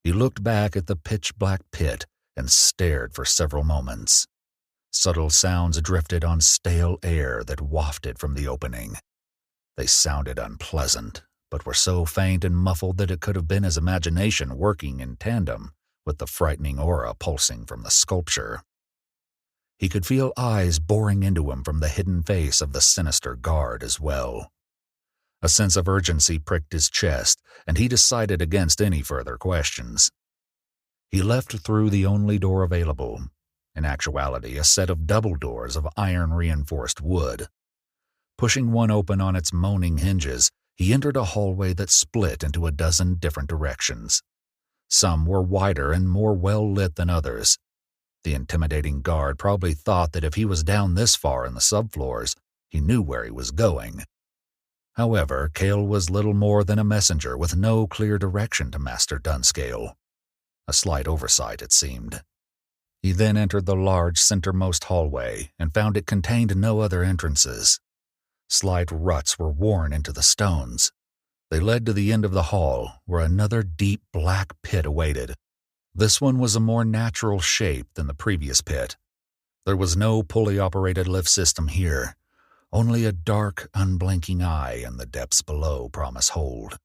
He looked back at the pitch-black pit and stared for several moments. Subtle sounds drifted on stale air that wafted from the opening. They sounded unpleasant, but were so faint and muffled that it could have been his imagination working in tandem with the frightening aura pulsing from the sculpture. He could feel eyes boring into him from the hidden face of the sinister guard as well. A sense of urgency pricked his chest, and he decided against any further questions. He left through the only door available, in actuality a set of double doors of iron-reinforced wood. Pushing one open on its moaning hinges, he entered a hallway that split into a dozen different directions. Some were wider and more well-lit than others. The intimidating guard probably thought that if he was down this far in the subfloors, he knew where he was going. However, Cale was little more than a messenger with no clear direction to Master Dunscale. A slight oversight, it seemed. He then entered the large centermost hallway and found it contained no other entrances. Slight ruts were worn into the stones. They led to the end of the hall, where another deep black pit awaited. This one was a more natural shape than the previous pit. There was no pulley-operated lift system here. Only a dark, unblinking eye in the depths below promised hold.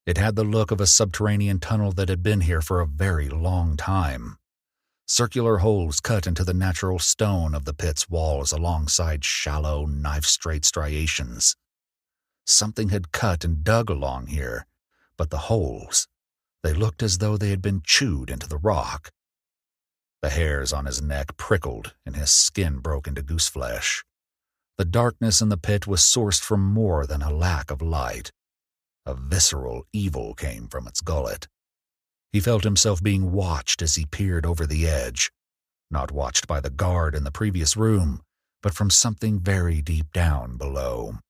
It had the look of a subterranean tunnel that had been here for a very long time. Circular holes cut into the natural stone of the pit's walls alongside shallow, knife-straight striations. Something had cut and dug along here, but the holes, they looked as though they had been chewed into the rock. The hairs on his neck prickled and his skin broke into gooseflesh. The darkness in the pit was sourced from more than a lack of light. A visceral evil came from its gullet. He felt himself being watched as he peered over the edge, not watched by the guard in the previous room, but from something very deep down below.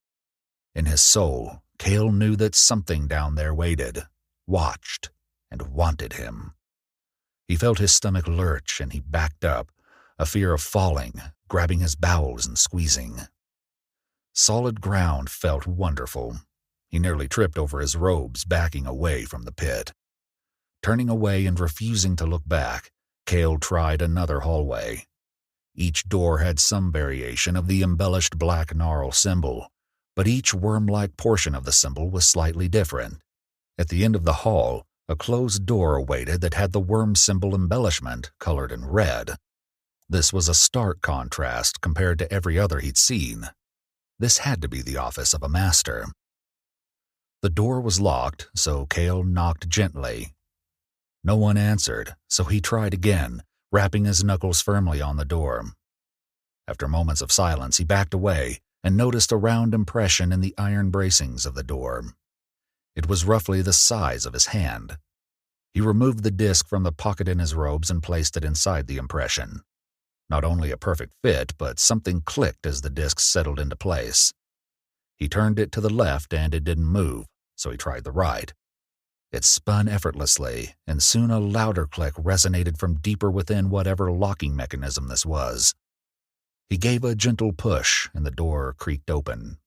In his soul, Cale knew that something down there waited, watched, and wanted him. He felt his stomach lurch and he backed up, a fear of falling, grabbing his bowels and squeezing. Solid ground felt wonderful. He nearly tripped over his robes, backing away from the pit. Turning away and refusing to look back, Cale tried another hallway. Each door had some variation of the embellished black gnarl symbol, but each worm-like portion of the symbol was slightly different. At the end of the hall, a closed door awaited that had the worm symbol embellishment colored in red. This was a stark contrast compared to every other he'd seen. This had to be the office of a master. The door was locked, so Cale knocked gently. No one answered, so he tried again, rapping his knuckles firmly on the door. After moments of silence, he backed away and noticed a round impression in the iron bracings of the door. It was roughly the size of his hand. He removed the disc from the pocket in his robes and placed it inside the impression. Not only a perfect fit, but something clicked as the disc settled into place. He turned it to the left and it didn't move, so he tried the right. It spun effortlessly, and soon a louder click resonated from deeper within whatever locking mechanism this was. He gave a gentle push, and the door creaked open.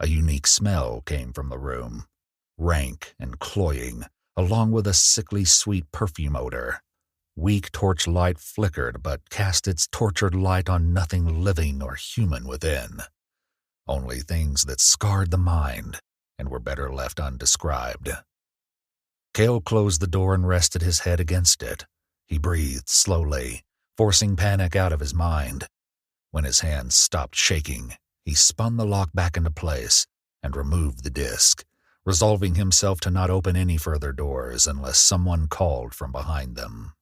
A unique smell came from the room, rank and cloying, along with a sickly sweet perfume odor. Weak torchlight flickered but cast its tortured light on nothing living or human within. Only things that scarred the mind and were better left undescribed. Cale closed the door and rested his head against it. He breathed slowly, forcing panic out of his mind. When his hands stopped shaking, he spun the lock back into place and removed the disc, resolving himself to not open any further doors unless someone called from behind them.